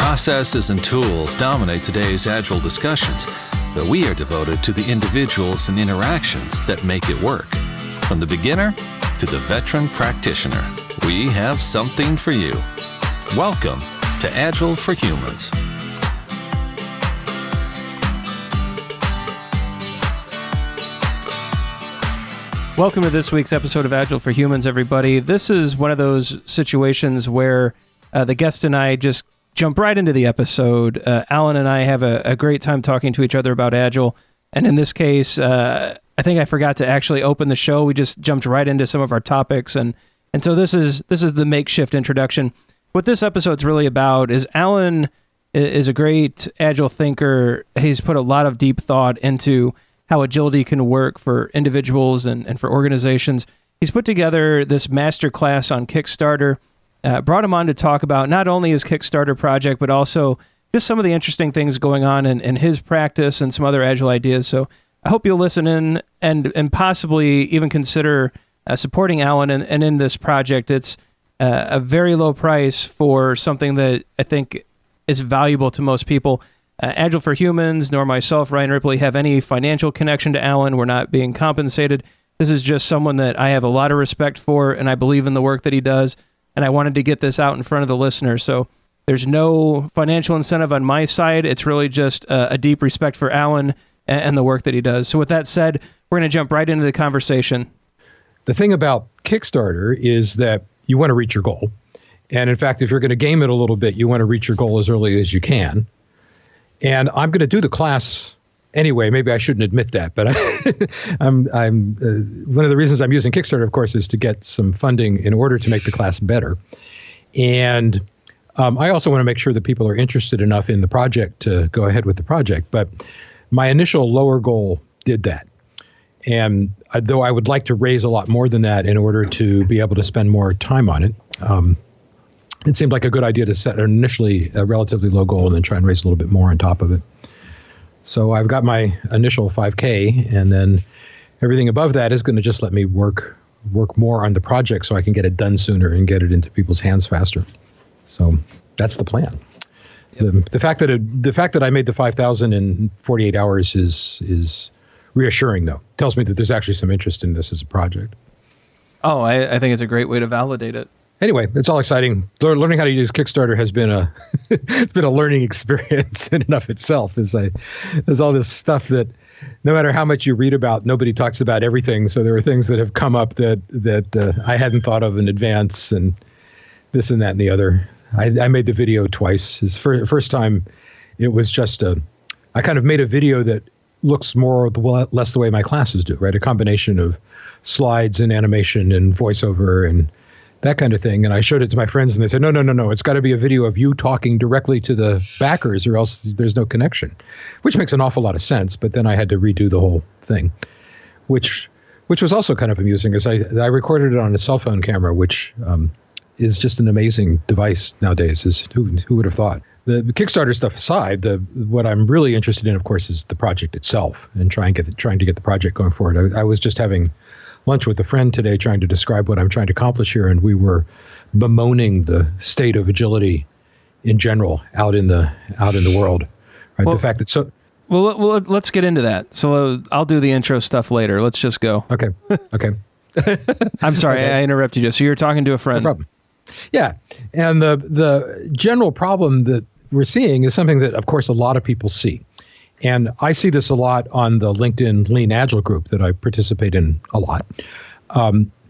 Processes and tools dominate today's Agile discussions, but we are devoted to the individuals and interactions that make it work. From the beginner to the veteran practitioner, we have something for you. Welcome to Agile for Humans. Welcome to this week's episode of Agile for Humans, everybody. This is one of those situations where the guest and I just jump right into the episode. Allen and I have a great time talking to each other about Agile. And in this case, I think I forgot to actually open the show. We just jumped right into some of our topics. And so this is the makeshift introduction. What this episode's really about is Allen is a great Agile thinker. He's put a lot of deep thought into how agility can work for individuals and for organizations. He's put together this master class on Kickstarter, brought him on to talk about not only his Kickstarter project, but also just some of the interesting things going on in his practice and some other Agile ideas. So I hope you'll listen in and possibly even consider supporting Allen and in this project. It's a very low price for something that I think is valuable to most people. Agile for Humans, nor myself, Ryan Ripley, have any financial connection to Allen. We're not being compensated. This is just someone that I have a lot of respect for, and I believe in the work that he does, and I wanted to get this out in front of the listener. So there's no financial incentive on my side. It's really just a deep respect for Allen and the work that he does. So with that said, we're going to jump right into the conversation. The thing about Kickstarter is that you want to reach your goal. And in fact, if you're going to game it a little bit, you want to reach your goal as early as you can. And I'm going to do the class anyway. Maybe I shouldn't admit that, but I'm one of the reasons I'm using Kickstarter, of course, is to get some funding in order to make the class better. And I also want to make sure that people are interested enough in the project to go ahead with the project. But my initial lower goal did that. And though I would like to raise a lot more than that in order to be able to spend more time on it, it seemed like a good idea to set initially a relatively low goal and then try and raise a little bit more on top of it. So I've got my initial 5K, and then everything above that is going to just let me work more on the project so I can get it done sooner and get it into people's hands faster. So that's the plan. Yep. The fact that I made the 5,000 in 48 hours is reassuring, though. Tells me that there's actually some interest in this as a project. Oh, I think it's a great way to validate it. Anyway, it's all exciting. Learning how to use Kickstarter has been it's been a learning experience in and of itself. There's all this stuff that no matter how much you read about, nobody talks about everything. So there are things that have come up that I hadn't thought of in advance, and this and that and the other. I made the video twice. First time, it was just I kind of made a video that looks more or less the way my classes do, right? A combination of slides and animation and voiceover and that kind of thing. And I showed it to my friends and they said, no, it's got to be a video of you talking directly to the backers or else there's no connection, which makes an awful lot of sense. But then I had to redo the whole thing, which was also kind of amusing as I recorded it on a cell phone camera, which is just an amazing device nowadays. Who would have thought? The Kickstarter stuff aside, what I'm really interested in, of course, is the project itself and trying to get the project going forward. I was just having lunch with a friend today trying to describe what I'm trying to accomplish here, and we were bemoaning the state of agility in general out in the world. Right? Well, the fact that so well, let's get into that. So I'll do the intro stuff later. Let's just go. Okay. I'm sorry, okay. I interrupted you. So you're talking to a friend. No problem. Yeah, and the general problem that we're seeing is something that, of course, a lot of people see. And I see this a lot on the LinkedIn Lean Agile group that I participate in a lot,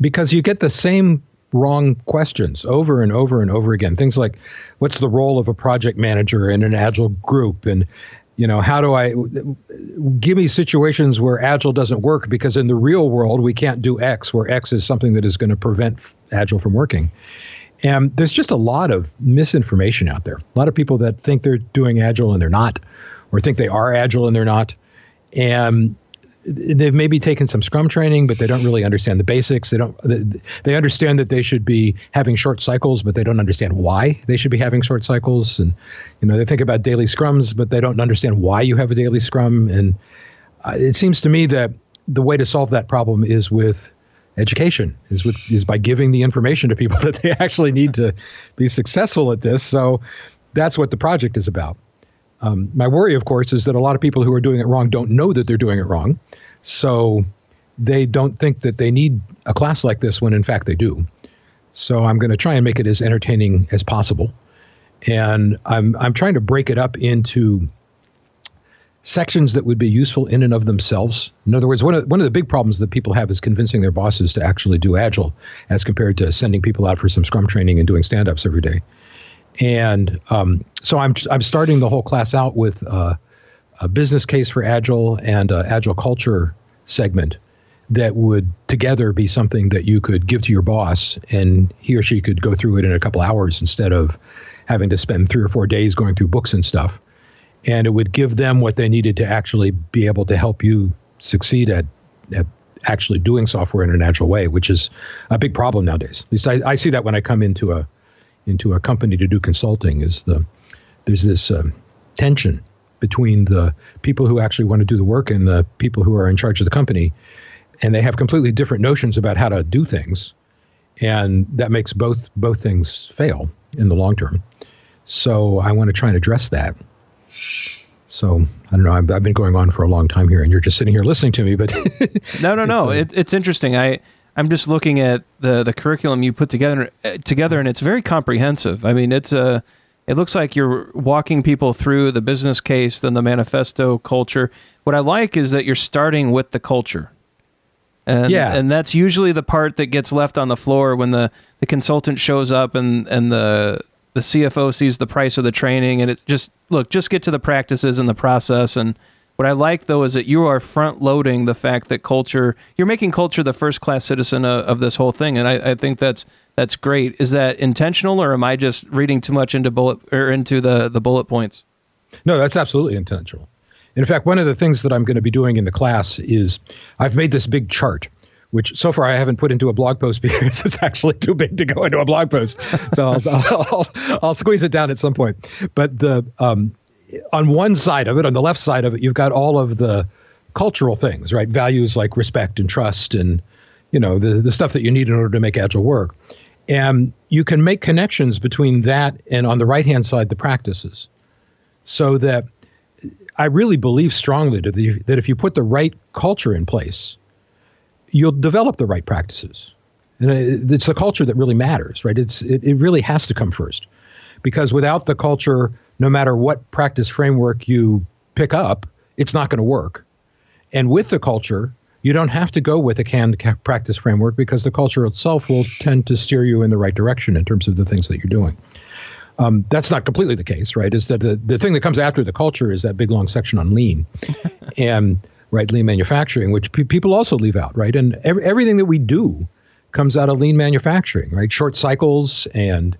because you get the same wrong questions over and over and over again. Things like, what's the role of a project manager in an Agile group? And, how do I give me situations where Agile doesn't work because in the real world, we can't do X, where X is something that is going to prevent Agile from working. And there's just a lot of misinformation out there. A lot of people that think they're doing Agile and they're not, or think they are Agile and they're not. And they've maybe taken some Scrum training, but they don't really understand the basics. They understand that they should be having short cycles, but they don't understand why they should be having short cycles. And, they think about daily Scrums, but they don't understand why you have a daily Scrum. And it seems to me that the way to solve that problem is with education, is by giving the information to people that they actually need to be successful at this. So that's what the project is about. My worry, of course, is that a lot of people who are doing it wrong don't know that they're doing it wrong. So they don't think that they need a class like this when in fact they do. So I'm going to try and make it as entertaining as possible. And I'm trying to break it up into sections that would be useful in and of themselves. In other words, one of the big problems that people have is convincing their bosses to actually do Agile as compared to sending people out for some Scrum training and doing stand-ups every day. And so I'm starting the whole class out with a business case for Agile and an Agile culture segment that would together be something that you could give to your boss, and he or she could go through it in a couple hours instead of having to spend 3 or 4 days going through books and stuff. And it would give them what they needed to actually be able to help you succeed at actually doing software in an Agile way, which is a big problem nowadays. At least I see that when I come into a company to do consulting, there's this tension between the people who actually want to do the work and the people who are in charge of the company, and they have completely different notions about how to do things, and that makes both things fail in the long term. So I want to try and address that. So I don't know. I've been going on for a long time here, and you're just sitting here listening to me. But no. It's interesting. I'm just looking at the curriculum you put together, and it's very comprehensive. I mean, it looks like you're walking people through the business case, then the manifesto, culture. What I like is that you're starting with the culture. And that's usually the part that gets left on the floor when the consultant shows up and the CFO sees the price of the training, and it's just get to the practices and the process. And what I like, though, is that you are front-loading the fact that you're making culture the first-class citizen of this whole thing, and I think that's great. Is that intentional, or am I just reading too much into the bullet points? No, that's absolutely intentional. In fact, one of the things that I'm going to be doing in the class is I've made this big chart, which so far I haven't put into a blog post because it's actually too big to go into a blog post. So I'll squeeze it down at some point. But on one side of it, on the left side of it, you've got all of the cultural things, right? Values like respect and trust and, the stuff that you need in order to make Agile work. And you can make connections between that and, on the right-hand side, the practices. So that I really believe strongly that if you put the right culture in place, you'll develop the right practices. And it's the culture that really matters, right? It really has to come first. Because without the culture, no matter what practice framework you pick up, it's not going to work. And with the culture, you don't have to go with a canned practice framework because the culture itself will tend to steer you in the right direction in terms of the things that you're doing. That's not completely the case, right? Is that the thing that comes after the culture is that big long section on lean and lean manufacturing, which people also leave out, right? And everything that we do comes out of lean manufacturing, right? Short cycles and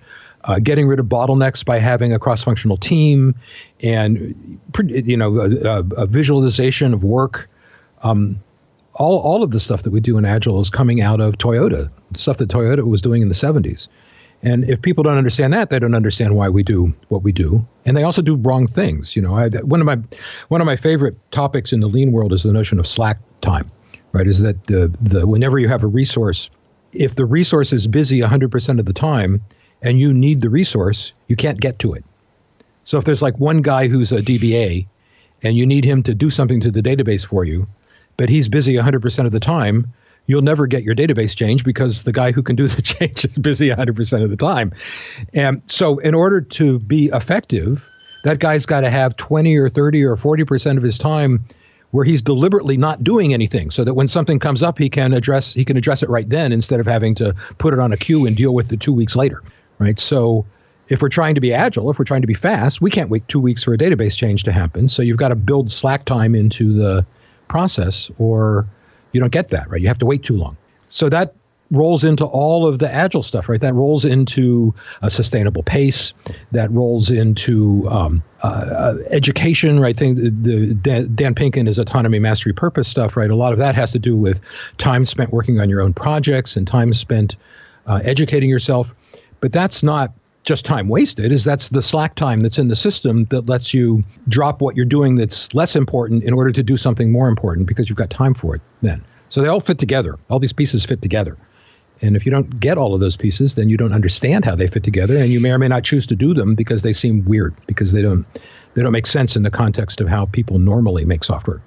getting rid of bottlenecks by having a cross-functional team and, a visualization of work. All of the stuff that we do in Agile is coming out of Toyota, stuff that Toyota was doing in the 70s. And if people don't understand that, they don't understand why we do what we do. And they also do wrong things. One of my favorite topics in the lean world is the notion of slack time, right? Is that whenever you have a resource, if the resource is busy 100% of the time and you need the resource, you can't get to it. So if there's like one guy who's a DBA and you need him to do something to the database for you, but he's busy 100% of the time, you'll never get your database change because the guy who can do the change is busy 100% of the time. And so in order to be effective, that guy's got to have 20 or 30 or 40% of his time where he's deliberately not doing anything so that when something comes up, he can address it right then instead of having to put it on a queue and deal with it 2 weeks later, right? So if we're trying to be agile, if we're trying to be fast, we can't wait 2 weeks for a database change to happen. So you've got to build slack time into the process or you don't get that, right? You have to wait too long. So that rolls into all of the Agile stuff, right? That rolls into a sustainable pace. That rolls into education, right? Dan Pink and his autonomy, mastery, purpose stuff, right? A lot of that has to do with time spent working on your own projects and time spent educating yourself. But that's not just time wasted, that's the slack time that's in the system that lets you drop what you're doing that's less important in order to do something more important because you've got time for it then. So they all fit together. All these pieces fit together. And if you don't get all of those pieces, then you don't understand how they fit together, and you may or may not choose to do them because they seem weird, because they don't make sense in the context of how people normally make software.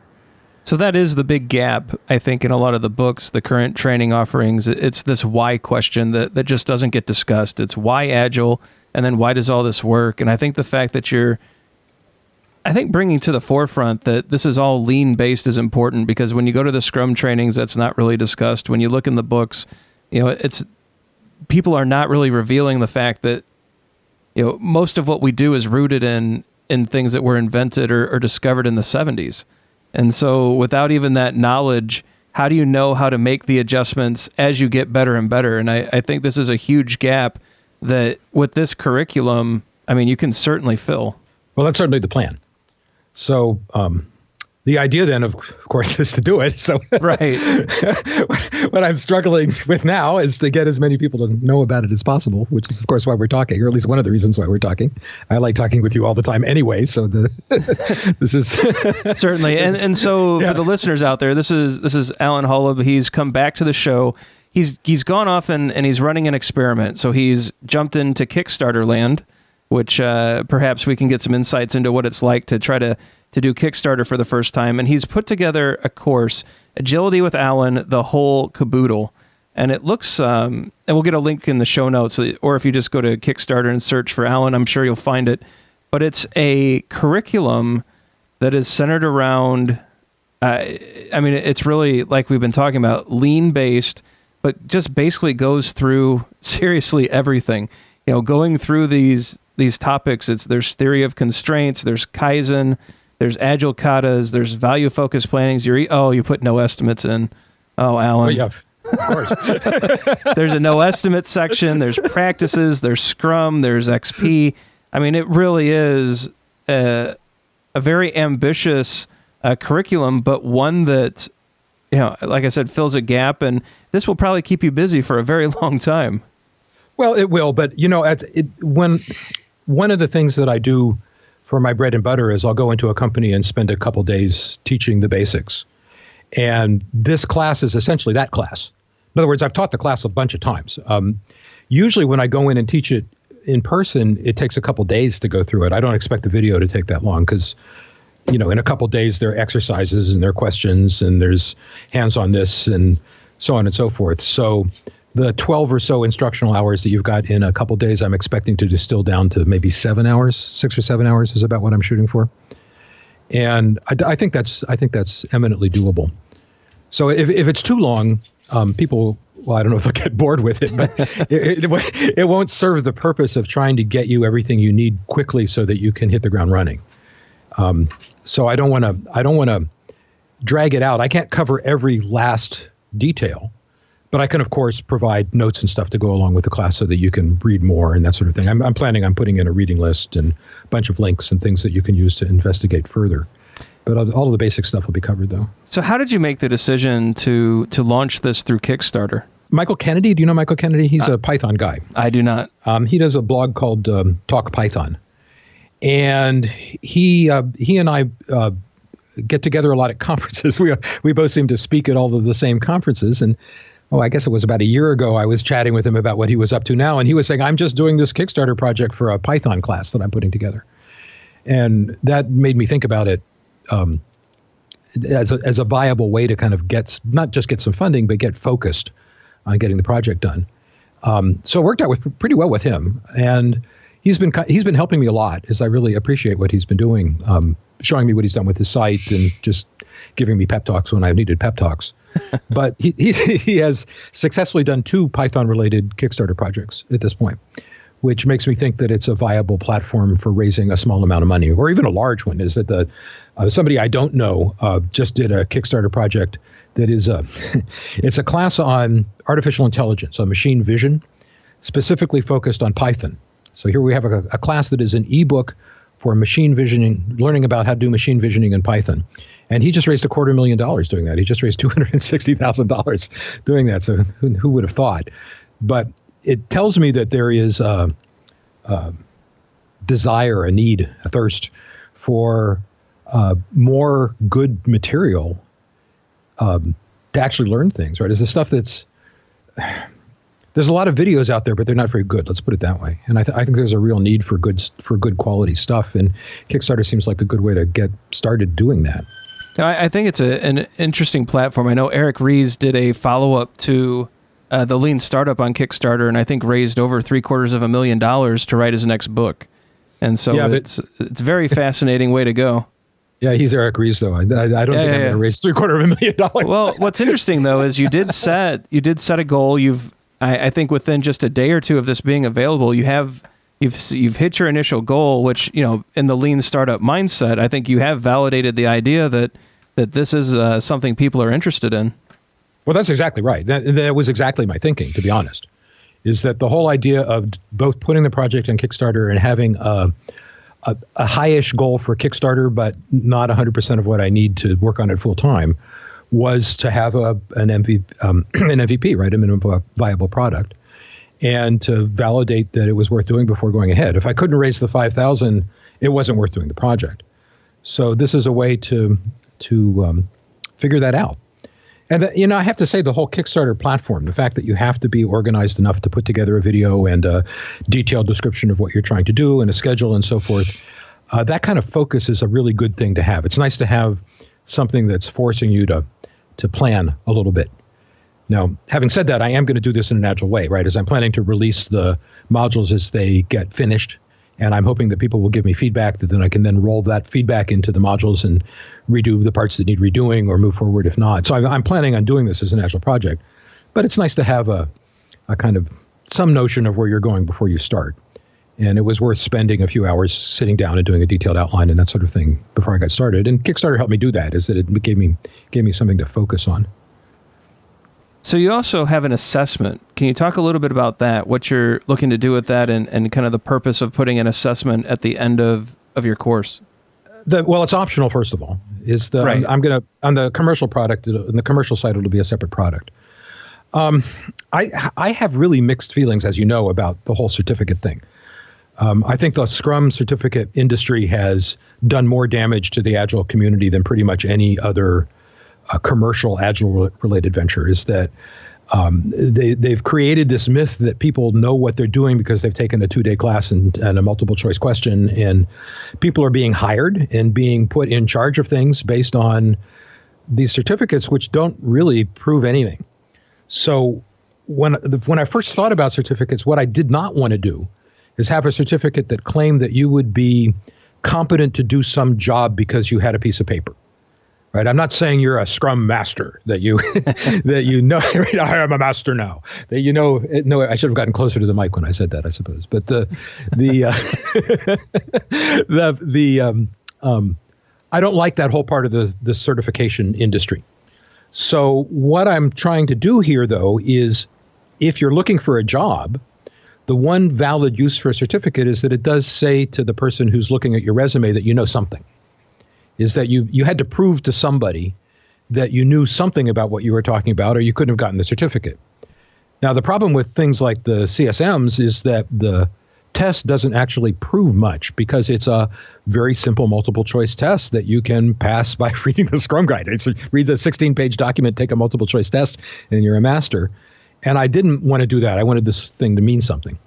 So that is the big gap, I think, in a lot of the books, the current training offerings. It's this why question that just doesn't get discussed. It's why Agile, and then why does all this work? And I think the fact that you're bringing to the forefront that this is all lean-based is important, because when you go to the Scrum trainings, that's not really discussed. When you look in the books, it's people are not really revealing the fact that most of what we do is rooted in things that were invented or discovered in the 70s. And so without even that knowledge, how do you know how to make the adjustments as you get better and better? And I think this is a huge gap that with this curriculum, you can certainly fill. Well, that's certainly the plan. So the idea then, of course, is to do it. So right. What I'm struggling with now is to get as many people to know about it as possible, which is, of course, why we're talking, or at least one of the reasons why we're talking. I like talking with you all the time anyway, so this is... Certainly. And so for the listeners out there, this is Allen Holub. He's come back to the show. He's gone off and he's running an experiment. So he's jumped into Kickstarter land, which perhaps we can get some insights into what it's like to try to do Kickstarter for the first time. And he's put together a course, Agility with Allen, the Whole Caboodle. And it looks, and we'll get a link in the show notes, or if you just go to Kickstarter and search for Allen, I'm sure you'll find it. But it's a curriculum that is centered around, it's really, like we've been talking about, lean-based, but just basically goes through seriously everything. Going through these topics, there's theory of constraints, there's Kaizen, there's agile katas, there's value-focused plannings. You put no estimates in. Oh, Allen. Oh, yeah, of course. There's a no estimate section. There's practices. There's Scrum. There's XP. It really is a very ambitious curriculum, but one that, like I said, fills a gap. And this will probably keep you busy for a very long time. Well, it will. But, when one of the things that I do for my bread and butter is I'll go into a company and spend a couple days teaching the basics. And this class is essentially that class. In other words, I've taught the class a bunch of times. Usually when I go in and teach it in person, it takes a couple days to go through it. I don't expect the video to take that long because, in a couple days there are exercises and there are questions and there's hands on this and so on and so forth. So the 12 or so instructional hours that you've got in a couple days, I'm expecting to distill down to maybe 7 hours. 6 or 7 hours is about what I'm shooting for. And I think that's eminently doable. So if it's too long, people, well, I don't know if they'll get bored with it, but it won't serve the purpose of trying to get you everything you need quickly so that you can hit the ground running. So I don't want to drag it out. I can't cover every last detail. But I can, of course, provide notes and stuff to go along with the class so that you can read more and that sort of thing. I'm planning on putting in a reading list and a bunch of links and things that you can use to investigate further. But all of the basic stuff will be covered, though. So how did you make the decision to launch this through Kickstarter? Michael Kennedy, do you know Michael Kennedy? He's a Python guy. I do not. He does a blog called Talk Python. And he and I get together a lot at conferences. We both seem to speak at all of the same conferences. And I guess it was about a year ago, I was chatting with him about what he was up to now. And he was saying, I'm just doing this Kickstarter project for a Python class that I'm putting together. And that made me think about it as a viable way to kind of not just get some funding, but get focused on getting the project done. So it worked out pretty well with him. And he's been helping me a lot, as I really appreciate what he's been doing, showing me what he's done with his site and just giving me pep talks when I needed pep talks. But he has successfully done 2 Python-related Kickstarter projects at this point, which makes me think that it's a viable platform for raising a small amount of money, or even a large one. Is that somebody I don't know just did a Kickstarter project that is it's a class on artificial intelligence, on machine vision, specifically focused on Python. So here we have a class that is an ebook for machine visioning, learning about how to do machine visioning in Python. And he just raised $250,000 doing that. He just raised $260,000 doing that. So who would have thought? But it tells me that there is a desire, a need, a thirst for more good material to actually learn things, right? It's the stuff that's, there's a lot of videos out there, but they're not very good. Let's put it that way. And I think there's a real need for good quality stuff. And Kickstarter seems like a good way to get started doing that. Now, I think it's an interesting platform. I know Eric Ries did a follow-up to the Lean Startup on Kickstarter, and I think raised over $750,000 to write his next book. And so it's a very fascinating way to go. Yeah, he's Eric Ries, though. I don't think I'm going to raise $750,000. Well, what's interesting though is you did set a goal. I think within just a day or two of this being available, you've hit your initial goal, which, you know, in the lean startup mindset, I think you have validated the idea that this is something people are interested in. Well, that's exactly right. That was exactly my thinking, to be honest, is that the whole idea of both putting the project on Kickstarter and having a high-ish goal for Kickstarter, but not 100% of what I need to work on it full time, was to have an MVP, right, a minimum viable product, and to validate that it was worth doing before going ahead. If I couldn't raise the $5,000, it wasn't worth doing the project. So this is a way to figure that out. And I have to say, the whole Kickstarter platform, the fact that you have to be organized enough to put together a video and a detailed description of what you're trying to do and a schedule and so forth, that kind of focus is a really good thing to have. It's nice to have something that's forcing you to plan a little bit. Now, having said that, I am going to do this in an agile way, right? As I'm planning to release the modules as they get finished, and I'm hoping that people will give me feedback that then I can then roll that feedback into the modules and redo the parts that need redoing or move forward if not. So I'm planning on doing this as an agile project, but it's nice to have a kind of some notion of where you're going before you start. And it was worth spending a few hours sitting down and doing a detailed outline and that sort of thing before I got started. And Kickstarter helped me do that, is that it gave me something to focus on. So you also have an assessment. Can you talk a little bit about that, what you're looking to do with that, and kind of the purpose of putting an assessment at the end of your course? Well, it's optional, first of all. Right. I'm going to, on the commercial product, on the commercial side, it'll be a separate product. I have really mixed feelings, as you know, about the whole certificate thing. I think the Scrum certificate industry has done more damage to the Agile community than pretty much any other commercial Agile-related venture. Is that they've created this myth that people know what they're doing because they've taken a 2-day class and a multiple choice question, and people are being hired and being put in charge of things based on these certificates, which don't really prove anything. So when I first thought about certificates, what I did not want to do is have a certificate that claimed that you would be competent to do some job because you had a piece of paper. Right. I'm not saying you're a Scrum master, that you I am a master now. That no, I should have gotten closer to the mic when I said that, I suppose. But I don't like that whole part of the certification industry. So what I'm trying to do here, though, is if you're looking for a job, the one valid use for a certificate is that it does say to the person who's looking at your resume that you know something. Is that you had to prove to somebody that you knew something about what you were talking about, or you couldn't have gotten the certificate. Now, the problem with things like the CSMs is that the test doesn't actually prove much because it's a very simple multiple choice test that you can pass by reading the Scrum Guide. It's read the 16-page document, take a multiple choice test, and you're a master. And I didn't want to do that. I wanted this thing to mean something.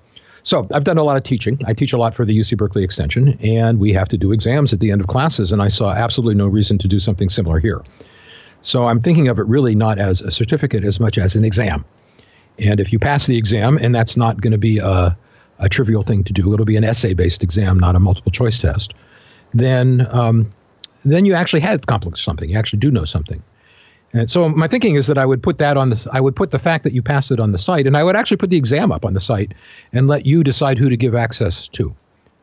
So I've done a lot of teaching. I teach a lot for the UC Berkeley Extension, and we have to do exams at the end of classes, and I saw absolutely no reason to do something similar here. So I'm thinking of it really not as a certificate as much as an exam. And if you pass the exam, and that's not going to be a trivial thing to do, it'll be an essay-based exam, not a multiple choice test, then you actually have accomplished something. You actually do know something. And so my thinking is that I would put that I would put the fact that you passed it on the site, and I would actually put the exam up on the site and let you decide who to give access to.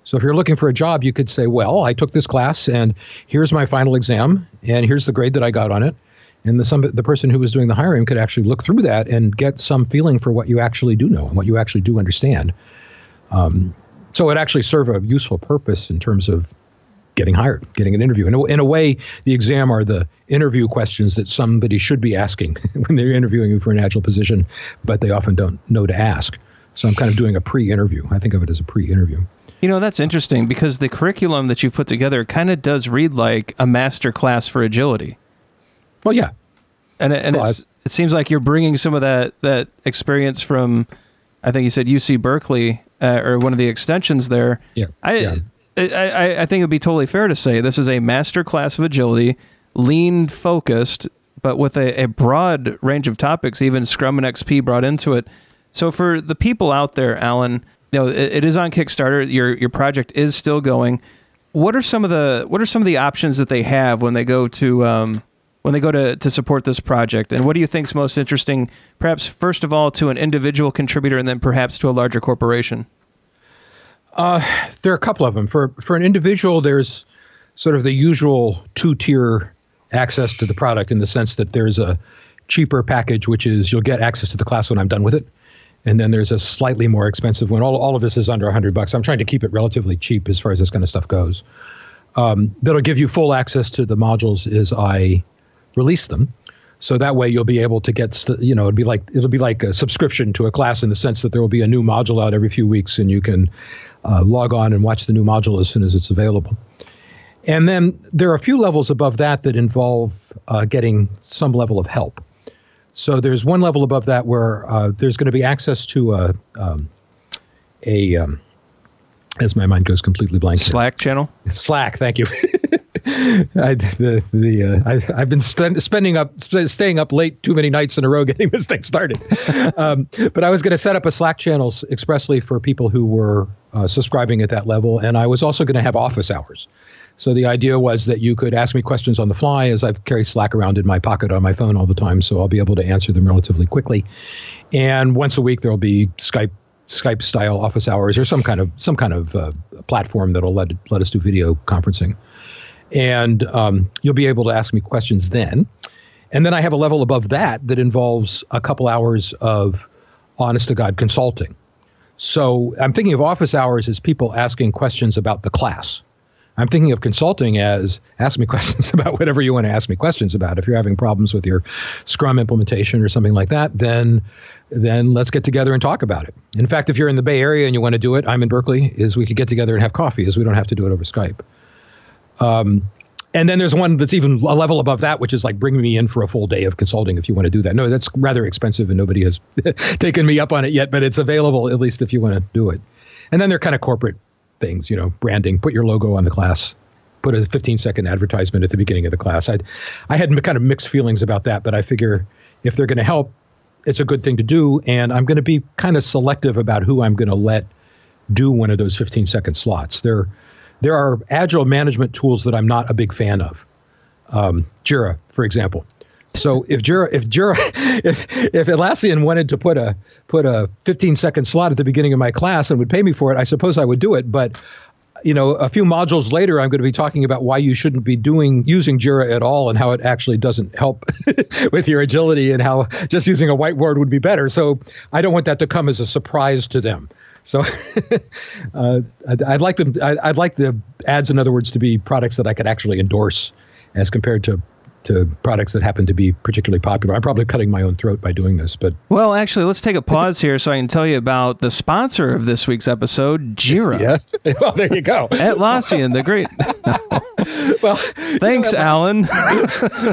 So if you're looking for a job, you could say, well, I took this class and here's my final exam and here's the grade that I got on it. And the person who was doing the hiring could actually look through that and get some feeling for what you actually do know and what you actually do understand. So it actually serve a useful purpose in terms of getting hired, getting an interview. In a way, the exam are the interview questions that somebody should be asking when they're interviewing you for an Agile position, but they often don't know to ask. So I'm kind of doing a pre-interview. I think of it as a pre-interview. You know, that's interesting because the curriculum that you've put together kind of does read like a master class for agility. Well, yeah. And it seems like you're bringing some of that experience from I think you said UC Berkeley or one of the extensions there. Yeah. I think it would be totally fair to say this is a master class of agility, lean focused, but with a broad range of topics, even Scrum and XP brought into it. So for the people out there, Allen, it is on Kickstarter. Your project is still going. What are some of the options that they have when they go to support this project? And what do you think is most interesting, perhaps first of all to an individual contributor and then perhaps to a larger corporation? There are a couple of them. For an individual, there's sort of the usual two-tier access to the product in the sense that there's a cheaper package, which is you'll get access to the class when I'm done with it. And then there's a slightly more expensive one. All of this is under $100. I'm trying to keep it relatively cheap as far as this kind of stuff goes. That'll give you full access to the modules as I release them. So that way you'll be able to get, it'll be like a subscription to a class in the sense that there will be a new module out every few weeks and you can log on and watch the new module as soon as it's available. And then there are a few levels above that involve getting some level of help. So there's one level above that where there's going to be access to as my mind goes completely blank. Slack channel? Slack, thank you. I've been staying up late too many nights in a row getting this thing started. But I was going to set up a Slack channel expressly for people who were subscribing at that level, and I was also going to have office hours. So the idea was that you could ask me questions on the fly, as I carry Slack around in my pocket on my phone all the time, so I'll be able to answer them relatively quickly. And once a week, there'll be Skype style office hours or some kind of platform that'll let us do video conferencing. And you'll be able to ask me questions then. And then I have a level above that involves a couple hours of honest-to-God consulting. So I'm thinking of office hours as people asking questions about the class. I'm thinking of consulting as ask me questions about whatever you want to ask me questions about. If you're having problems with your Scrum implementation or something like that, then let's get together and talk about it. In fact, if you're in the Bay Area and you want to do it, I'm in Berkeley, we could get together and have coffee, as we don't have to do it over Skype. And then there's one that's even a level above that, which is like bring me in for a full day of consulting if you want to do that. No, that's rather expensive and nobody has taken me up on it yet, but it's available at least if you want to do it. And then they're kind of corporate things, branding, put your logo on the class, put a 15-second advertisement at the beginning of the class. I had kind of mixed feelings about that, but I figure if they're going to help, it's a good thing to do. And I'm going to be kind of selective about who I'm going to let do one of those 15-second slots. There are agile management tools that I'm not a big fan of. Jira, for example. So if Atlassian wanted to put a 15-second slot at the beginning of my class and would pay me for it, I suppose I would do it. But a few modules later, I'm going to be talking about why you shouldn't be using Jira at all and how it actually doesn't help with your agility and how just using a whiteboard would be better. So I don't want that to come as a surprise to them. So I'd like the ads, in other words, to be products that I could actually endorse as compared to products that happen to be particularly popular. I'm probably cutting my own throat by doing this, but... Well, actually, let's take a pause here so I can tell you about the sponsor of this week's episode, Jira. Yeah. Well, there you go. Atlassian, the great... Well, thanks, Allen.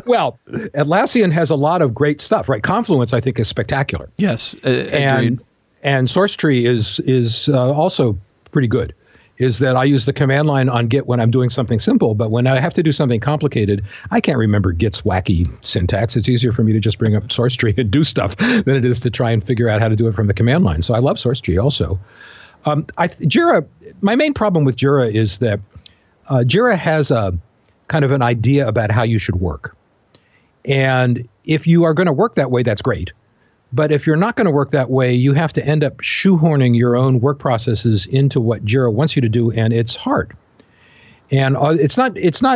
Well, Atlassian has a lot of great stuff, right? Confluence, I think, is spectacular. Yes, agreed. And SourceTree is also pretty good. Is that I use the command line on Git when I'm doing something simple, but when I have to do something complicated, I can't remember Git's wacky syntax. It's easier for me to just bring up SourceTree and do stuff than it is to try and figure out how to do it from the command line. So I love SourceTree also. Jira, my main problem with Jira is that Jira has a kind of an idea about how you should work. And if you are going to work that way, that's great. But if you're not going to work that way, you have to end up shoehorning your own work processes into what Jira wants you to do, and it's hard. And it's not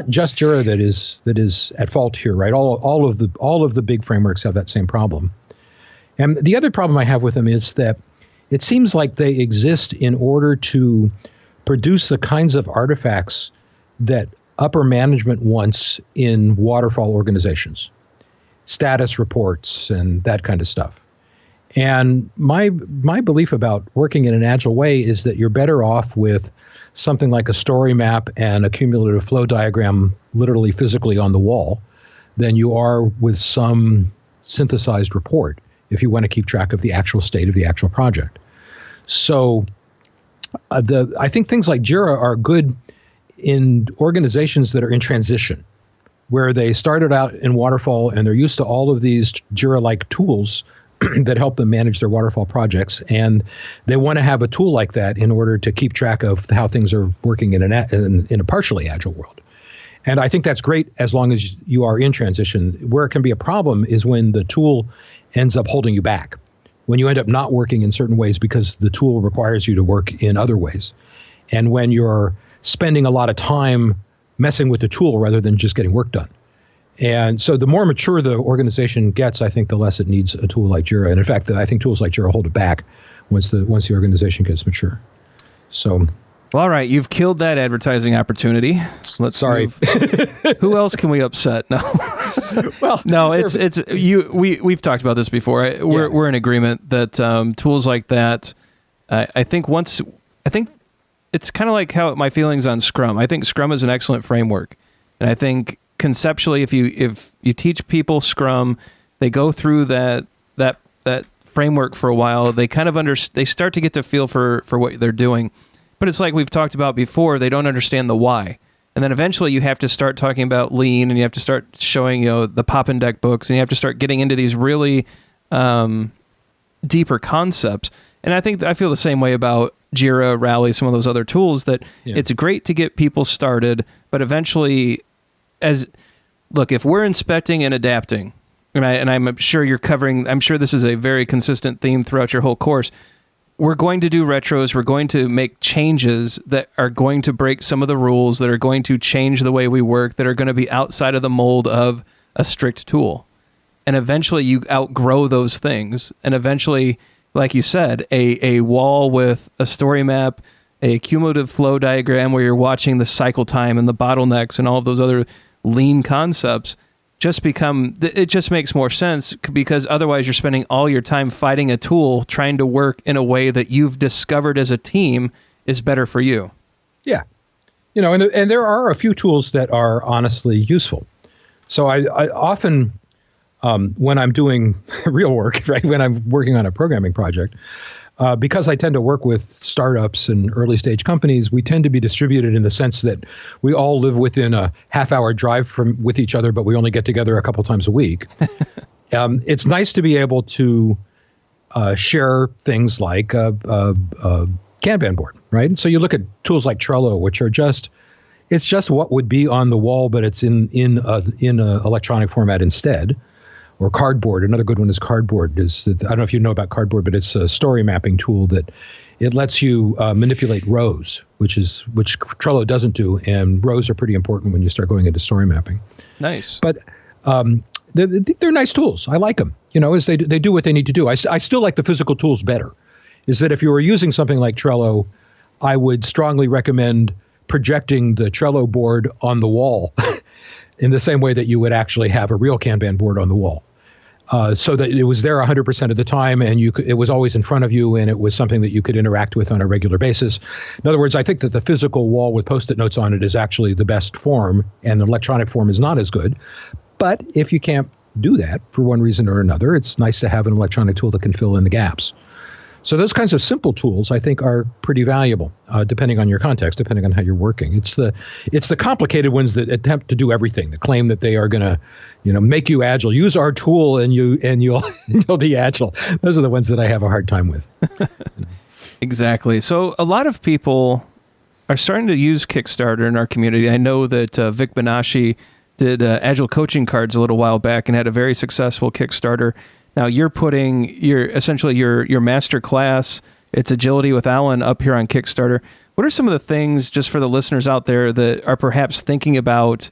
just Jira that is at fault here, right? All of the big frameworks have that same problem. And the other problem I have with them is that it seems like they exist in order to produce the kinds of artifacts that upper management wants in waterfall organizations, status reports and that kind of stuff. And my belief about working in an agile way is that you're better off with something like a story map and a cumulative flow diagram literally physically on the wall than you are with some synthesized report if you want to keep track of the actual state of the actual project. So I think things like Jira are good in organizations that are in transition, where they started out in waterfall and they're used to all of these Jira-like tools that help them manage their waterfall projects, and they want to have a tool like that in order to keep track of how things are working in a partially agile world. And I think that's great as long as you are in transition. Where it can be a problem is when the tool ends up holding you back, when you end up not working in certain ways because the tool requires you to work in other ways, and when you're spending a lot of time messing with the tool rather than just getting work done. And so the more mature the organization gets, I think the less it needs a tool like Jira. And in fact, I think tools like Jira hold it back once the organization gets mature. So, well, all right, you've killed that advertising opportunity. Sorry. Who else can we upset? No. Well, no, it's you. We've talked about this before. We're in agreement that tools like that. I think it's kind of like how my feelings on Scrum. I think Scrum is an excellent framework, and I think conceptually, if you teach people Scrum, they go through that framework for a while. They kind of they start to get to feel for what they're doing. But it's like we've talked about before. They don't understand the why, and then eventually you have to start talking about lean, and you have to start showing the Pop and Deck books, and you have to start getting into these really deeper concepts. And I feel the same way about Jira, Rally, some of those other tools. That it's great to get people started, but eventually, if we're inspecting and adapting, and I'm sure you're covering, I'm sure this is a very consistent theme throughout your whole course. We're going to do retros. We're going to make changes that are going to break some of the rules, that are going to change the way we work, that are going to be outside of the mold of a strict tool. And eventually you outgrow those things. And eventually, like you said, a wall with a story map, a cumulative flow diagram where you're watching the cycle time and the bottlenecks and all of those other lean concepts it just makes more sense, because otherwise you're spending all your time fighting a tool trying to work in a way that you've discovered as a team is better for you. Yeah. And there are a few tools that are honestly useful. So I often, when I'm doing real work, right, when I'm working on a programming project, because I tend to work with startups and early stage companies, we tend to be distributed in the sense that we all live within a half-hour drive with each other, but we only get together a couple times a week. It's nice to be able to share things like a Kanban board, right? So you look at tools like Trello, which are it's just what would be on the wall, but it's in a electronic format instead. Or Cardboard. Another good one is Cardboard. I don't know if you know about Cardboard, but it's a story mapping tool that it lets you manipulate rows, which Trello doesn't do, and rows are pretty important when you start going into story mapping. Nice. But they're nice tools. I like them. As they do what they need to do. I still like the physical tools better. Is that if you were using something like Trello, I would strongly recommend projecting the Trello board on the wall in the same way that you would actually have a real Kanban board on the wall. So that it was there 100% of the time, and it was always in front of you, and it was something that you could interact with on a regular basis. In other words, I think that the physical wall with Post-it notes on it is actually the best form, and the electronic form is not as good. But if you can't do that for one reason or another, it's nice to have an electronic tool that can fill in the gaps. So those kinds of simple tools, I think, are pretty valuable, depending on your context, depending on how you're working. It's the complicated ones that attempt to do everything, that claim that they are going to, make you agile. Use our tool and you'll be agile. Those are the ones that I have a hard time with. Exactly. So a lot of people are starting to use Kickstarter in our community. I know that Vic Benassi did Agile coaching cards a little while back and had a very successful Kickstarter. Now you're putting your master class, it's Agility with Allen, up here on Kickstarter. What are some of the things, just for the listeners out there that are perhaps thinking about,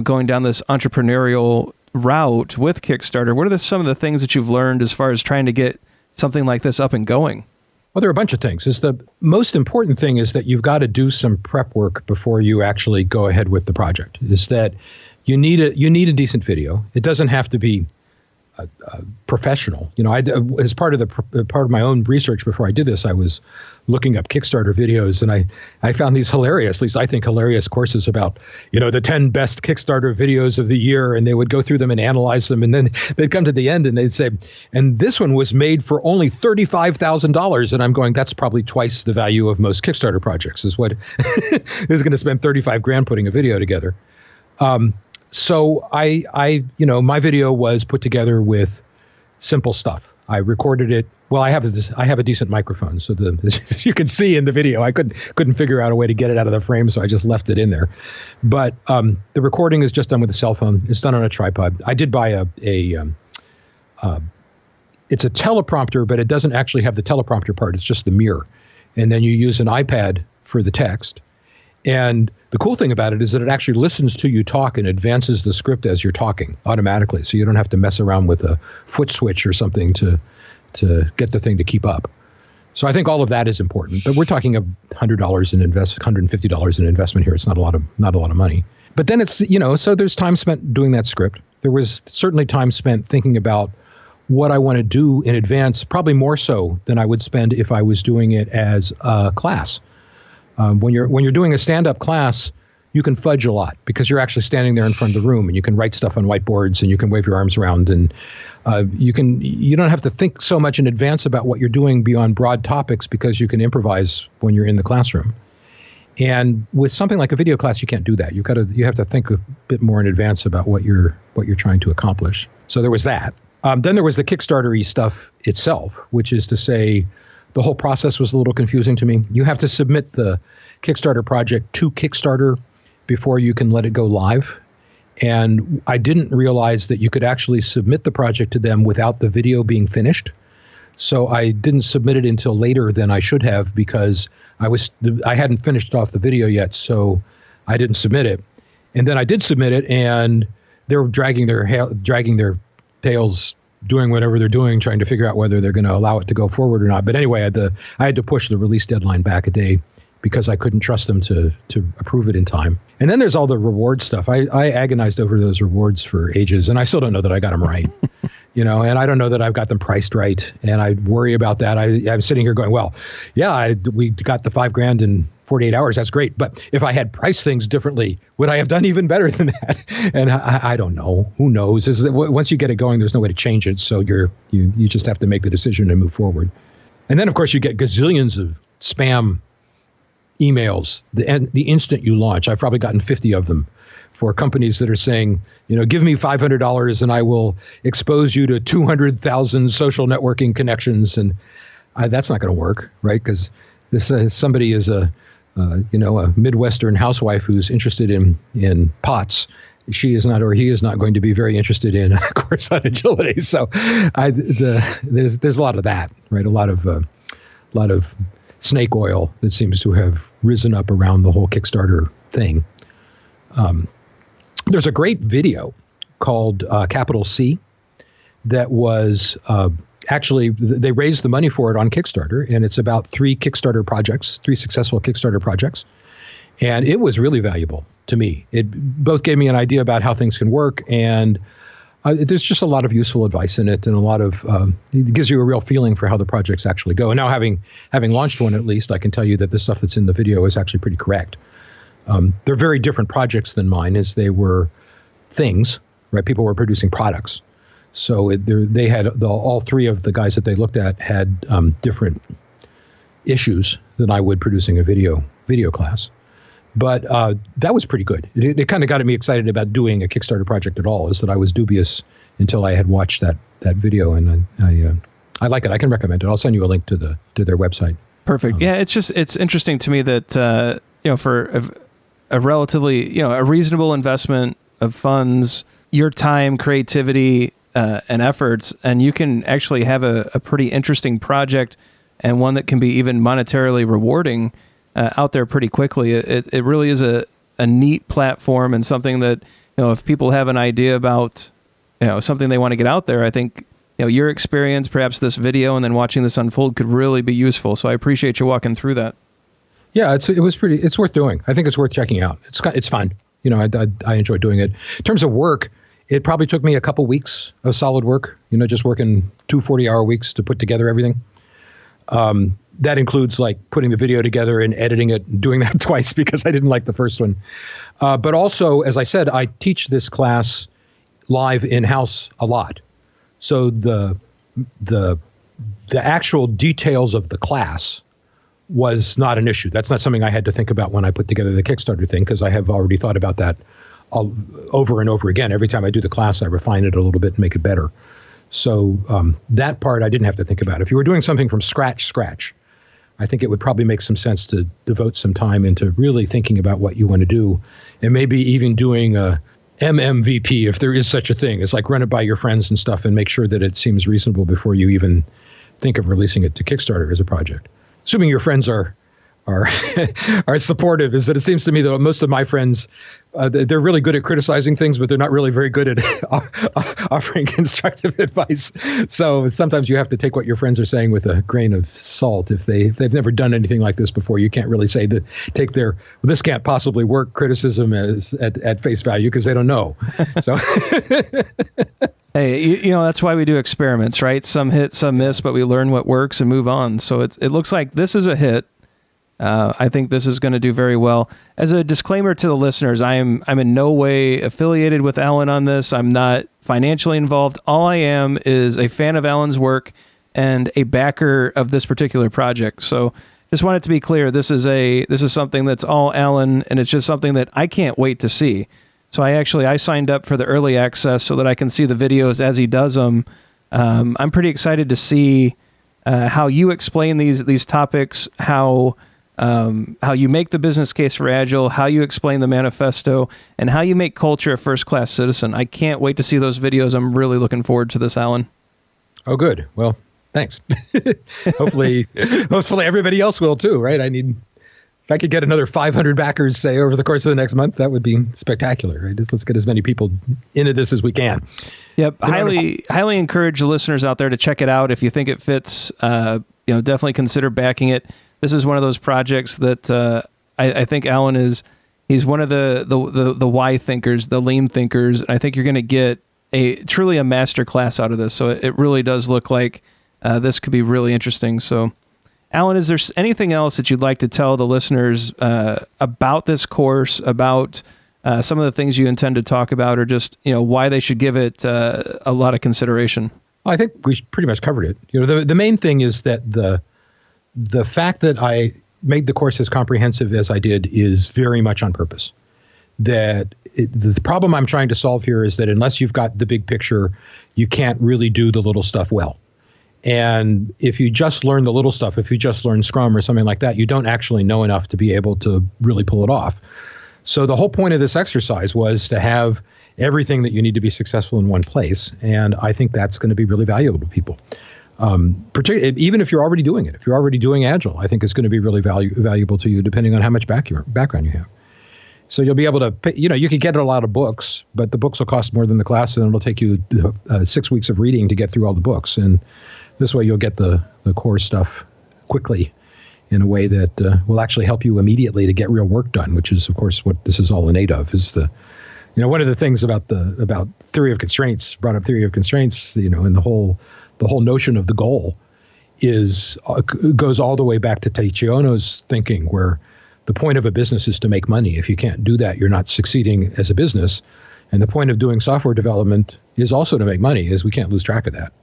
going down this entrepreneurial route with Kickstarter? What are some of the things that you've learned as far as trying to get something like this up and going? Well, there are a bunch of things. The most important thing is that you've got to do some prep work before you actually go ahead with the project. Is that you need a decent video. It doesn't have to be professional. As part of my own research before I did this, I was looking up Kickstarter videos, and I found these hilarious, at least I think hilarious, courses about, the 10 best Kickstarter videos of the year, and they would go through them and analyze them, and then they'd come to the end and they'd say, and this one was made for only $35,000, and I'm going, that's probably twice the value of most Kickstarter projects, is what is going to spend $35,000 putting a video together. So I my video was put together with simple stuff. I recorded it. Well, I have a decent microphone, so as you can see in the video, I couldn't figure out a way to get it out of the frame, so I just left it in there. But the recording is just done with a cell phone. It's done on a tripod. I did buy it's a teleprompter, but it doesn't actually have the teleprompter part. It's just the mirror, and then you use an iPad for the text. And the cool thing about it is that it actually listens to you talk and advances the script as you're talking automatically. So you don't have to mess around with a foot switch or something to get the thing to keep up. So I think all of that is important. But we're talking $150 in investment here. It's not a lot of money. But then it's, so there's time spent doing that script. There was certainly time spent thinking about what I want to do in advance, probably more so than I would spend if I was doing it as a class. When you're doing a stand-up class, you can fudge a lot because you're actually standing there in front of the room, and you can write stuff on whiteboards, and you can wave your arms around, and you don't have to think so much in advance about what you're doing beyond broad topics because you can improvise when you're in the classroom. And with something like a video class, you can't do that. You have to think a bit more in advance about what you're trying to accomplish. So there was that. Then there was the Kickstarter-y stuff itself, which is to say, the whole process was a little confusing to me. You have to submit the Kickstarter project to Kickstarter before you can let it go live. And I didn't realize that you could actually submit the project to them without the video being finished. So I didn't submit it until later than I should have because I hadn't finished off the video yet, so I didn't submit it. And then I did submit it, and they were dragging their tails, doing whatever they're doing, trying to figure out whether they're going to allow it to go forward or not. But anyway, I had to push the release deadline back a day because I couldn't trust them to approve it in time. And then there's all the reward stuff. I agonized over those rewards for ages, and I still don't know that I got them right. And I don't know that I've got them priced right, and I worry about that. I'm sitting here going, well, yeah, we got the $5,000 in 48 hours. That's great. But if I had priced things differently, would I have done even better than that? And I don't know. Who knows? Once you get it going, there's no way to change it. So you just have to make the decision and move forward. And then, of course, you get gazillions of spam emails the instant you launch. I've probably gotten 50 of them for companies that are saying, give me $500 and I will expose you to 200,000 social networking connections. And that's not going to work, right? Because somebody is a Midwestern housewife who's interested in pots. She is not, or he is not going to be very interested in a course on agility. So there's a lot of that, right? A lot of snake oil that seems to have risen up around the whole Kickstarter thing. There's a great video called Capital C that was actually, they raised the money for it on Kickstarter, and it's about three successful Kickstarter projects. And it was really valuable to me. It both gave me an idea about how things can work, and there's just a lot of useful advice in it, and a lot of it gives you a real feeling for how the projects actually go. And now having launched one, at least, I can tell you that the stuff that's in the video is actually pretty correct. They're very different projects than mine, as they were things, right? People were producing products. So they had all three of the guys that they looked at had different issues than I would producing a video class. But that was pretty good. It kind of got me excited about doing a Kickstarter project at all, is that I was dubious until I had watched that video, and I like it. I can recommend it. I'll send you a link to their website. Perfect. Yeah, it's interesting to me that for a relatively a reasonable investment of funds, your time, creativity, and efforts, and you can actually have a pretty interesting project and one that can be even monetarily rewarding out there pretty quickly. It really is a neat platform, and something that, if people have an idea about, something they want to get out there, I think, your experience, perhaps this video, and then watching this unfold could really be useful. So I appreciate you walking through that. Yeah, it's worth doing. I think it's worth checking out. It's fun. I enjoy doing it. In terms of work, It probably took me a couple weeks of solid work, just working 2 40-hour weeks to put together everything. That includes like putting the video together and editing it, doing that twice because I didn't like the first one. But also, as I said, I teach this class live in-house a lot. So the actual details of the class was not an issue. That's not something I had to think about when I put together the Kickstarter thing, because I have already thought about that over and over again. Every time I do the class, I refine it a little bit and make it better. So that part I didn't have to think about. If you were doing something from scratch, I think it would probably make some sense to devote some time into really thinking about what you want to do, and maybe even doing a MMVP, if there is such a thing. It's like run it by your friends and stuff and make sure that it seems reasonable before you even think of releasing it to Kickstarter as a project. Assuming your friends are supportive, is that it seems to me that most of my friends, they're really good at criticizing things, but they're not really very good at offering constructive advice. So sometimes you have to take what your friends are saying with a grain of salt. If they've never done anything like this before, you can't really say that take their this can't possibly work criticism as at face value, because they don't know. So. Hey, that's why we do experiments, right? Some hit, some miss, but we learn what works and move on. So it looks like this is a hit. I think this is going to do very well. As a disclaimer to the listeners, I'm in no way affiliated with Allen on this. I'm not financially involved. All I am is a fan of Allen's work and a backer of this particular project. So just want it to be clear, this is something that's all Allen, and it's just something that I can't wait to see. So I signed up for the early access so that I can see the videos as he does them. I'm pretty excited to see how you explain these topics, how you make the business case for Agile, how you explain the manifesto, and how you make culture a first-class citizen. I can't wait to see those videos. I'm really looking forward to this, Allen. Oh, good. Well, thanks. Hopefully everybody else will too, right? If I could get another 500 backers, say, over the course of the next month, that would be spectacular, right? Just let's get as many people into this as we can. Yep. Highly encourage the listeners out there to check it out. If you think it fits, definitely consider backing it. This is one of those projects that I think Allen he's one of the why thinkers, the lean thinkers. And I think you're going to get truly a master class out of this. So it really does look like this could be really interesting. So, Allen, is there anything else that you'd like to tell the listeners about this course, about some of the things you intend to talk about, or just why they should give it a lot of consideration? Well, I think we pretty much covered it. The main thing is that the fact that I made the course as comprehensive as I did is very much on purpose. The problem I'm trying to solve here is that unless you've got the big picture, you can't really do the little stuff well. And if you just learn the little stuff, if you just learn Scrum or something like that, you don't actually know enough to be able to really pull it off. So the whole point of this exercise was to have everything that you need to be successful in one place. And I think that's going to be really valuable to people. Particularly, even if you're already doing it, if you're already doing Agile, I think it's going to be really valuable to you, depending on how much background you have. So you'll be able to, you can get a lot of books, but the books will cost more than the class, and it'll take you 6 weeks of reading to get through all the books. And this way you'll get the core stuff quickly in a way that will actually help you immediately to get real work done, which is, of course, what this is all innate of, is one of the things about theory of constraints, brought up theory of constraints, and the whole notion of the goal goes all the way back to Taiichi Ohno's thinking, where the point of a business is to make money. If you can't do that, you're not succeeding as a business. And the point of doing software development is also to make money, as we can't lose track of that.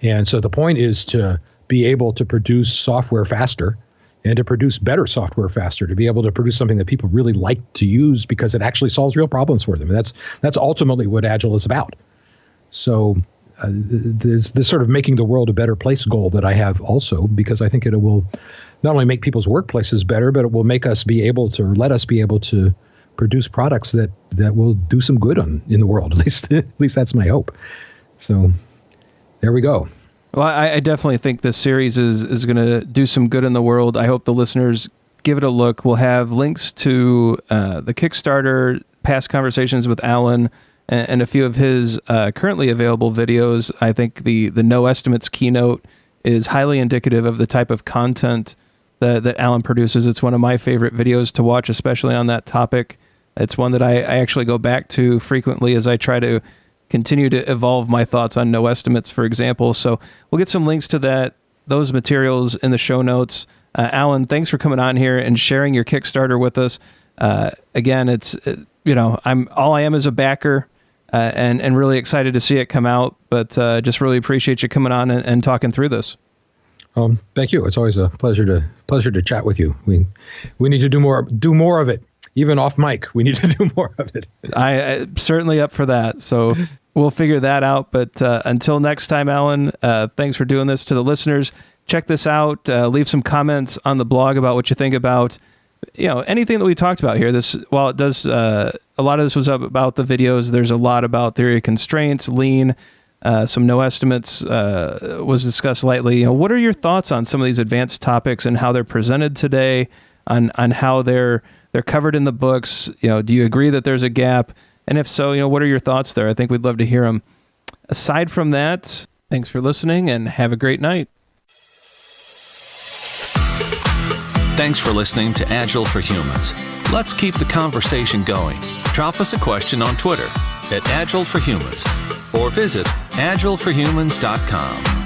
And so the point is to be able to produce software faster and to produce better software faster, to be able to produce something that people really like to use because it actually solves real problems for them. And that's ultimately what Agile is about. So there's this sort of making the world a better place goal that I have also, because I think it will not only make people's workplaces better, but it will make us be able to, or let us be able to produce products that will do some good in the world. At least that's my hope. So there we go. Well, I definitely think this series is going to do some good in the world. I hope the listeners give it a look. We'll have links to the Kickstarter, past conversations with Allen, and a few of his currently available videos. I think the No Estimates keynote is highly indicative of the type of content that Allen produces. It's one of my favorite videos to watch, especially on that topic. It's one that I actually go back to frequently as I try to continue to evolve my thoughts on no estimates, for example. So we'll get some links to those materials in the show notes. Allen, thanks for coming on here and sharing your Kickstarter with us. Again, it's, I am is a backer, and really excited to see it come out, but just really appreciate you coming on and talking through this. Thank you. It's always a pleasure to chat with you. We need to do more of it. Even off mic, we need to do more of it. I'm certainly up for that. So we'll figure that out. But until next time, Allen, thanks for doing this. To the listeners, check this out. Leave some comments on the blog about what you think about anything that we talked about here. While it does, a lot of this was about the videos. There's a lot about theory of constraints, lean. Some no estimates was discussed lightly. What are your thoughts on some of these advanced topics and how they're presented today, on how they're covered in the books? Do you agree that there's a gap? And if so, what are your thoughts there? I think we'd love to hear them. Aside from that, thanks for listening and have a great night. Thanks for listening to Agile for Humans. Let's keep the conversation going. Drop us a question on Twitter @AgileForHumans or visit agileforhumans.com.